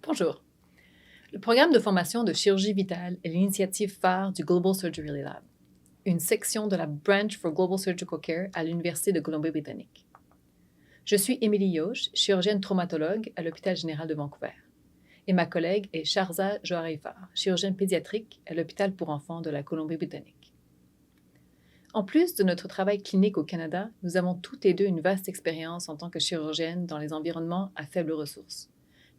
Bonjour. Le programme de formation de chirurgie vitale est l'initiative phare du Global Surgery Lab, une section de la Branch for Global Surgical Care à l'Université de Colombie-Britannique. Je suis Émilie Yosh, chirurgienne traumatologue à l'Hôpital général de Vancouver, et ma collègue est Sharza Joharifar, chirurgienne pédiatrique à l'Hôpital pour enfants de la Colombie-Britannique. En plus de notre travail clinique au Canada, nous avons toutes les deux une vaste expérience en tant que chirurgienne dans les environnements à faibles ressources,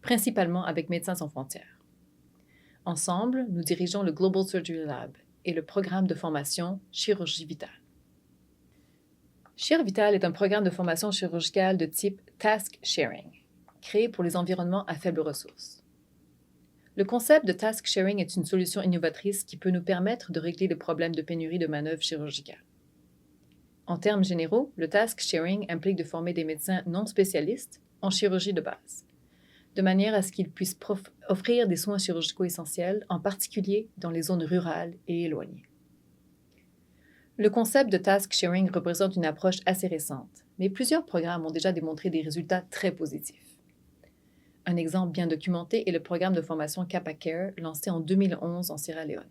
principalement avec Médecins sans frontières. Ensemble, nous dirigeons le Global Surgery Lab et le programme de formation Chirurgie Vitale. ChirVital est un programme de formation chirurgicale de type Task Sharing, créé pour les environnements à faibles ressources. Le concept de Task Sharing est une solution innovatrice qui peut nous permettre de régler les problèmes de pénurie de manœuvres chirurgicales. En termes généraux, le Task Sharing implique de former des médecins non spécialistes en chirurgie de base, de manière à ce qu'ils puissent offrir des soins chirurgicaux essentiels, en particulier dans les zones rurales et éloignées. Le concept de task sharing représente une approche assez récente, mais plusieurs programmes ont déjà démontré des résultats très positifs. Un exemple bien documenté est le programme de formation Kappa Care lancé en 2011 en Sierra Leone.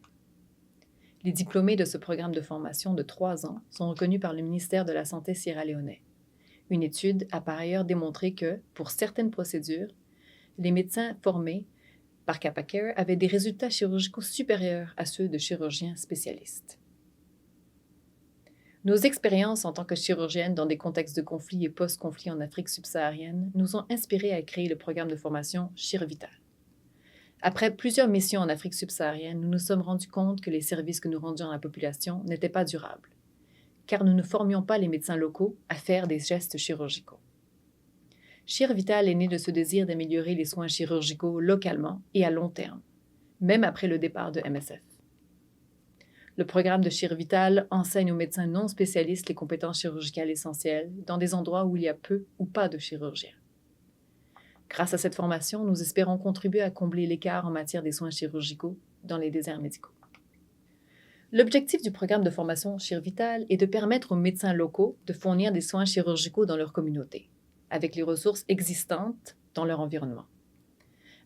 Les diplômés de ce programme de formation de 3 ans sont reconnus par le ministère de la Santé sierra-léonais. Une étude a par ailleurs démontré que, pour certaines procédures, les médecins formés par Kappa Care avaient des résultats chirurgicaux supérieurs à ceux de chirurgiens spécialistes. Nos expériences en tant que chirurgiennes dans des contextes de conflit et post-conflit en Afrique subsaharienne nous ont inspirés à créer le programme de formation ChirVital. Après plusieurs missions en Afrique subsaharienne, nous nous sommes rendus compte que les services que nous rendions à la population n'étaient pas durables, car nous ne formions pas les médecins locaux à faire des gestes chirurgicaux. ChirVital est né de ce désir d'améliorer les soins chirurgicaux localement et à long terme, même après le départ de MSF. Le programme de ChirVital enseigne aux médecins non spécialistes les compétences chirurgicales essentielles dans des endroits où il y a peu ou pas de chirurgiens. Grâce à cette formation, nous espérons contribuer à combler l'écart en matière des soins chirurgicaux dans les déserts médicaux. L'objectif du programme de formation ChirVital est de permettre aux médecins locaux de fournir des soins chirurgicaux dans leur communauté, avec les ressources existantes dans leur environnement.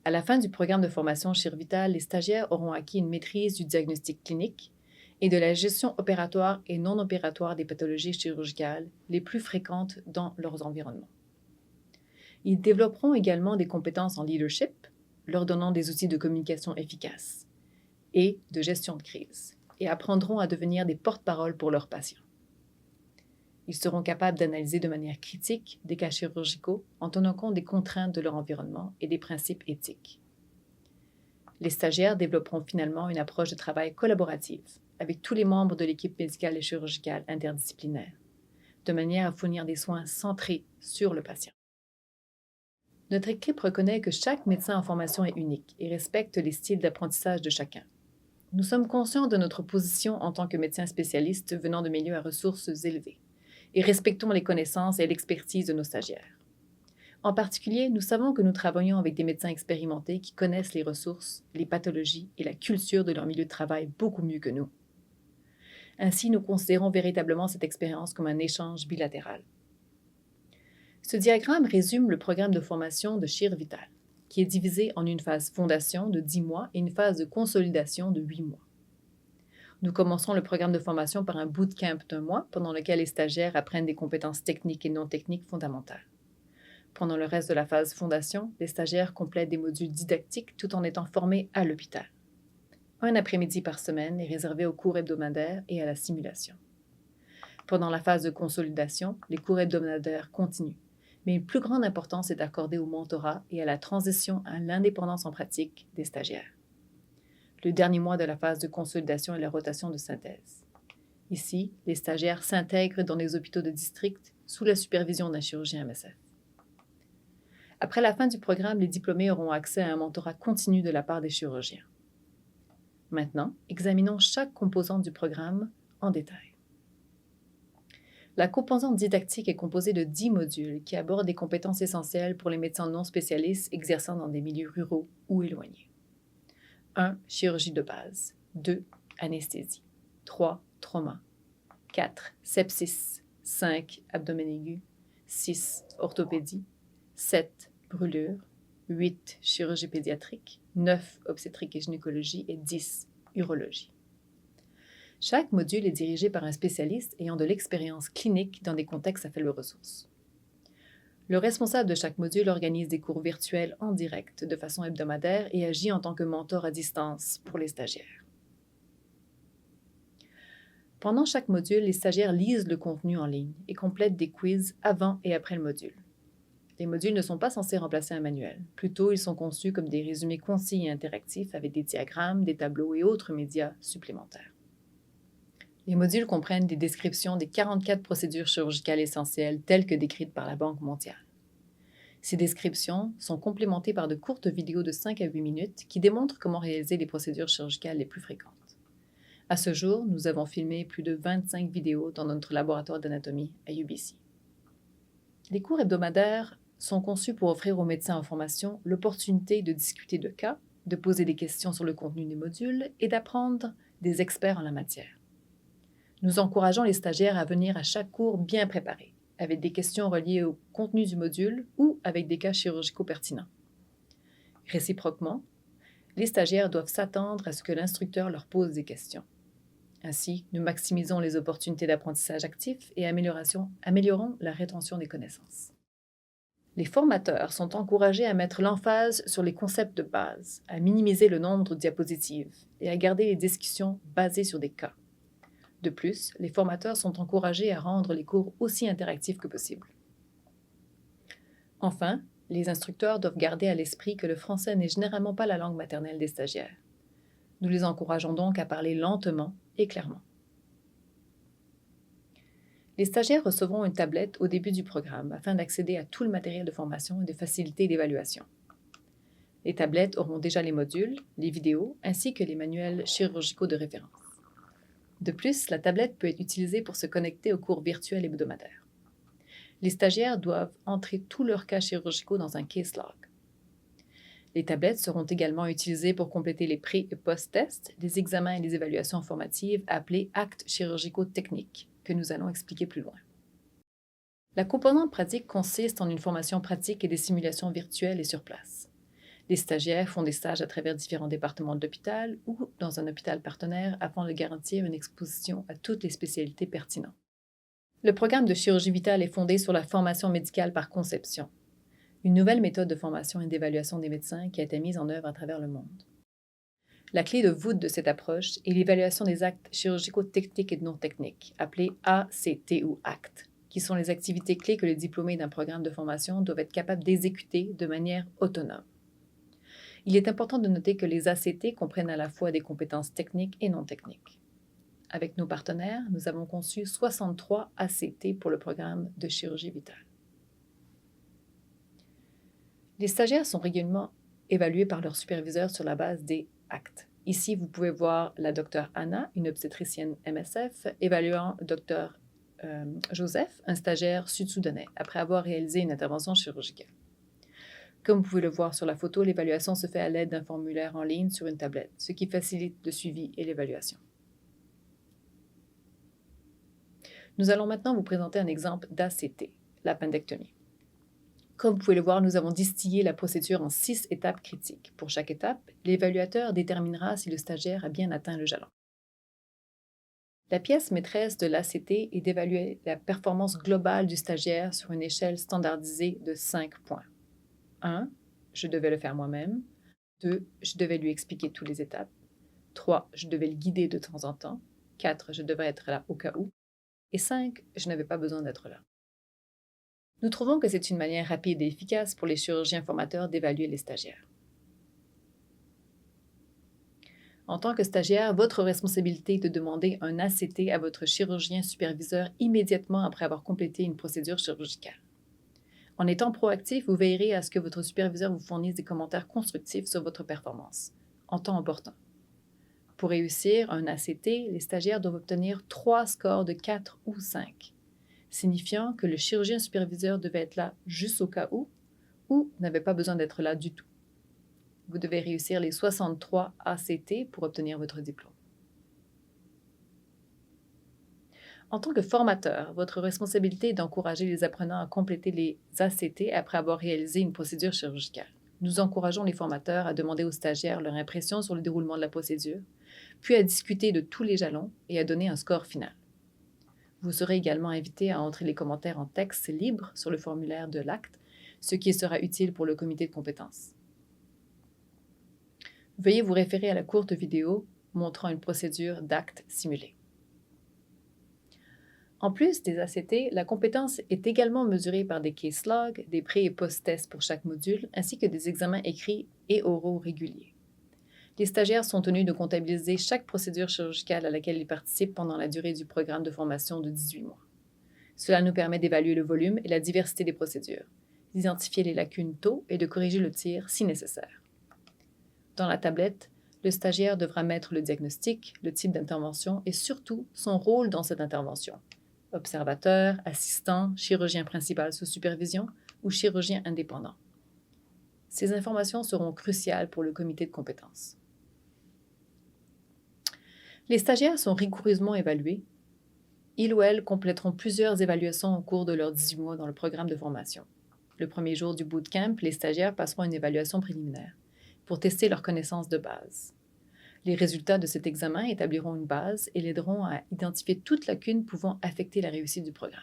À la fin du programme de formation ChirVital, les stagiaires auront acquis une maîtrise du diagnostic clinique et de la gestion opératoire et non opératoire des pathologies chirurgicales les plus fréquentes dans leurs environnements. Ils développeront également des compétences en leadership, leur donnant des outils de communication efficaces et de gestion de crise, et apprendront à devenir des porte-parole pour leurs patients. Ils seront capables d'analyser de manière critique des cas chirurgicaux en tenant compte des contraintes de leur environnement et des principes éthiques. Les stagiaires développeront finalement une approche de travail collaborative avec tous les membres de l'équipe médicale et chirurgicale interdisciplinaire, de manière à fournir des soins centrés sur le patient. Notre équipe reconnaît que chaque médecin en formation est unique et respecte les styles d'apprentissage de chacun. Nous sommes conscients de notre position en tant que médecins spécialistes venant de milieux à ressources élevées et respectons les connaissances et l'expertise de nos stagiaires. En particulier, nous savons que nous travaillons avec des médecins expérimentés qui connaissent les ressources, les pathologies et la culture de leur milieu de travail beaucoup mieux que nous. Ainsi, nous considérons véritablement cette expérience comme un échange bilatéral. Ce diagramme résume le programme de formation de ChirVital, qui est divisé en une phase fondation de 10 mois et une phase de consolidation de 8 mois. Nous commençons le programme de formation par un bootcamp d'1 mois, pendant lequel les stagiaires apprennent des compétences techniques et non techniques fondamentales. Pendant le reste de la phase fondation, les stagiaires complètent des modules didactiques tout en étant formés à l'hôpital. Un après-midi par semaine est réservé aux cours hebdomadaires et à la simulation. Pendant la phase de consolidation, les cours hebdomadaires continuent, mais une plus grande importance est accordée au mentorat et à la transition à l'indépendance en pratique des stagiaires. Le dernier mois de la phase de consolidation est la rotation de synthèse. Ici, les stagiaires s'intègrent dans les hôpitaux de district sous la supervision d'un chirurgien MSF. Après la fin du programme, les diplômés auront accès à un mentorat continu de la part des chirurgiens. Maintenant, examinons chaque composante du programme en détail. La composante didactique est composée de 10 modules qui abordent des compétences essentielles pour les médecins non spécialistes exerçant dans des milieux ruraux ou éloignés. 1. Chirurgie de base. 2. Anesthésie. 3. Trauma. 4. Sepsis. 5. Abdomen aigu. 6. Orthopédie. 7. Brûlure. 8 chirurgie pédiatrique, 9 obstétrique et gynécologie et 10 urologie. Chaque module est dirigé par un spécialiste ayant de l'expérience clinique dans des contextes à faible ressources. Le responsable de chaque module organise des cours virtuels en direct de façon hebdomadaire et agit en tant que mentor à distance pour les stagiaires. Pendant chaque module, les stagiaires lisent le contenu en ligne et complètent des quiz avant et après le module. Les modules ne sont pas censés remplacer un manuel. Plutôt, ils sont conçus comme des résumés concis et interactifs avec des diagrammes, des tableaux et autres médias supplémentaires. Les modules comprennent des descriptions des 44 procédures chirurgicales essentielles telles que décrites par la Banque mondiale. Ces descriptions sont complémentées par de courtes vidéos de 5 à 8 minutes qui démontrent comment réaliser les procédures chirurgicales les plus fréquentes. À ce jour, nous avons filmé plus de 25 vidéos dans notre laboratoire d'anatomie à UBC. Les cours hebdomadaires sont conçus pour offrir aux médecins en formation l'opportunité de discuter de cas, de poser des questions sur le contenu des modules et d'apprendre des experts en la matière. Nous encourageons les stagiaires à venir à chaque cours bien préparés, avec des questions reliées au contenu du module ou avec des cas chirurgicaux pertinents. Réciproquement, les stagiaires doivent s'attendre à ce que l'instructeur leur pose des questions. Ainsi, nous maximisons les opportunités d'apprentissage actif et améliorons la rétention des connaissances. Les formateurs sont encouragés à mettre l'emphase sur les concepts de base, à minimiser le nombre de diapositives et à garder les discussions basées sur des cas. De plus, les formateurs sont encouragés à rendre les cours aussi interactifs que possible. Enfin, les instructeurs doivent garder à l'esprit que le français n'est généralement pas la langue maternelle des stagiaires. Nous les encourageons donc à parler lentement et clairement. Les stagiaires recevront une tablette au début du programme afin d'accéder à tout le matériel de formation et de faciliter l'évaluation. Les tablettes auront déjà les modules, les vidéos ainsi que les manuels chirurgicaux de référence. De plus, la tablette peut être utilisée pour se connecter aux cours virtuels hebdomadaires. Les stagiaires doivent entrer tous leurs cas chirurgicaux dans un case log. Les tablettes seront également utilisées pour compléter les pré- et post-tests, les examens et les évaluations formatives appelés actes chirurgicaux techniques, que nous allons expliquer plus loin. La composante pratique consiste en une formation pratique et des simulations virtuelles et sur place. Les stagiaires font des stages à travers différents départements de l'hôpital ou dans un hôpital partenaire afin de garantir une exposition à toutes les spécialités pertinentes. Le programme de chirurgie vitale est fondé sur la formation médicale par conception, une nouvelle méthode de formation et d'évaluation des médecins qui a été mise en œuvre à travers le monde. La clé de voûte de cette approche est l'évaluation des actes chirurgicaux techniques et non techniques, appelés ACT ou ACT, qui sont les activités clés que les diplômés d'un programme de formation doivent être capables d'exécuter de manière autonome. Il est important de noter que les ACT comprennent à la fois des compétences techniques et non techniques. Avec nos partenaires, nous avons conçu 63 ACT pour le programme de chirurgie vitale. Les stagiaires sont régulièrement évalués par leur superviseur sur la base des actes. Ici, vous pouvez voir la docteure Anna, une obstétricienne MSF, évaluant le docteur Joseph, un stagiaire sud-soudanais, après avoir réalisé une intervention chirurgicale. Comme vous pouvez le voir sur la photo, l'évaluation se fait à l'aide d'un formulaire en ligne sur une tablette, ce qui facilite le suivi et l'évaluation. Nous allons maintenant vous présenter un exemple d'ACT, l'appendectomie. Comme vous pouvez le voir, nous avons distillé la procédure en 6 étapes critiques. Pour chaque étape, l'évaluateur déterminera si le stagiaire a bien atteint le jalon. La pièce maîtresse de l'ACT est d'évaluer la performance globale du stagiaire sur une échelle standardisée de 5 points. 1. Je devais le faire moi-même. 2. Je devais lui expliquer toutes les étapes. 3. Je devais le guider de temps en temps. 4. Je devais être là au cas où. Et 5. Je n'avais pas besoin d'être là. Nous trouvons que c'est une manière rapide et efficace pour les chirurgiens formateurs d'évaluer les stagiaires. En tant que stagiaire, votre responsabilité est de demander un ACT à votre chirurgien superviseur immédiatement après avoir complété une procédure chirurgicale. En étant proactif, vous veillerez à ce que votre superviseur vous fournisse des commentaires constructifs sur votre performance, en temps opportun. Pour réussir un ACT, les stagiaires doivent obtenir 3 scores de 4 ou 5, signifiant que le chirurgien superviseur devait être là juste au cas où ou n'avait pas besoin d'être là du tout. Vous devez réussir les 63 ACT pour obtenir votre diplôme. En tant que formateur, votre responsabilité est d'encourager les apprenants à compléter les ACT après avoir réalisé une procédure chirurgicale. Nous encourageons les formateurs à demander aux stagiaires leur impression sur le déroulement de la procédure, puis à discuter de tous les jalons et à donner un score final. Vous serez également invité à entrer les commentaires en texte libre sur le formulaire de l'acte, ce qui sera utile pour le comité de compétences. Veuillez vous référer à la courte vidéo montrant une procédure d'acte simulée. En plus des ACT, la compétence est également mesurée par des case logs, des pré- et post-tests pour chaque module, ainsi que des examens écrits et oraux réguliers. Les stagiaires sont tenus de comptabiliser chaque procédure chirurgicale à laquelle ils participent pendant la durée du programme de formation de 18 mois. Cela nous permet d'évaluer le volume et la diversité des procédures, d'identifier les lacunes tôt et de corriger le tir si nécessaire. Dans la tablette, le stagiaire devra mettre le diagnostic, le type d'intervention et surtout son rôle dans cette intervention. Observateur, assistant, chirurgien principal sous supervision ou chirurgien indépendant. Ces informations seront cruciales pour le comité de compétences. Les stagiaires sont rigoureusement évalués. Ils ou elles compléteront plusieurs évaluations au cours de leurs 18 mois dans le programme de formation. Le premier jour du bootcamp, les stagiaires passeront une évaluation préliminaire pour tester leurs connaissances de base. Les résultats de cet examen établiront une base et l'aideront à identifier toute lacune pouvant affecter la réussite du programme.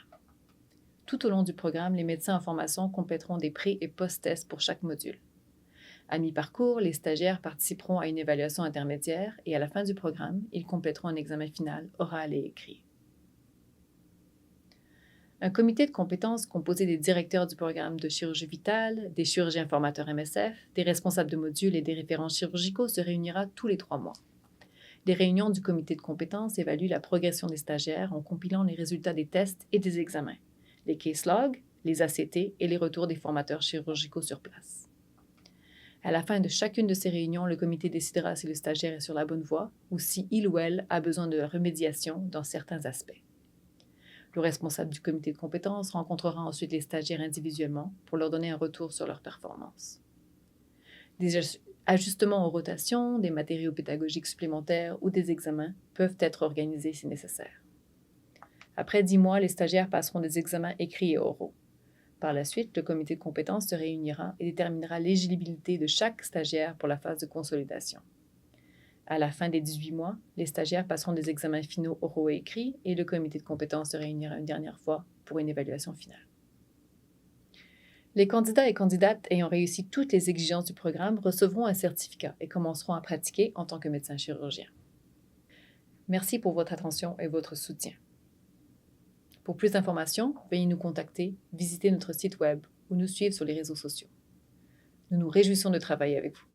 Tout au long du programme, les médecins en formation compléteront des pré- et post-tests pour chaque module. À mi-parcours, les stagiaires participeront à une évaluation intermédiaire et à la fin du programme, ils compléteront un examen final oral et écrit. Un comité de compétences composé des directeurs du programme de chirurgie vitale, des chirurgiens formateurs MSF, des responsables de modules et des référents chirurgicaux se réunira tous les 3 mois. Les réunions du comité de compétences évaluent la progression des stagiaires en compilant les résultats des tests et des examens, les case logs, les ACT et les retours des formateurs chirurgicaux sur place. À la fin de chacune de ces réunions, le comité décidera si le stagiaire est sur la bonne voie ou si il ou elle a besoin de remédiation dans certains aspects. Le responsable du comité de compétences rencontrera ensuite les stagiaires individuellement pour leur donner un retour sur leur performance. Des ajustements aux rotations, des matériaux pédagogiques supplémentaires ou des examens peuvent être organisés si nécessaire. Après 10 mois, les stagiaires passeront des examens écrits et oraux. Par la suite, le comité de compétences se réunira et déterminera l'éligibilité de chaque stagiaire pour la phase de consolidation. À la fin des 18 mois, les stagiaires passeront des examens finaux oraux et écrits et le comité de compétences se réunira une dernière fois pour une évaluation finale. Les candidats et candidates ayant réussi toutes les exigences du programme recevront un certificat et commenceront à pratiquer en tant que médecin chirurgien. Merci pour votre attention et votre soutien. Pour plus d'informations, veuillez nous contacter, visiter notre site web ou nous suivre sur les réseaux sociaux. Nous nous réjouissons de travailler avec vous.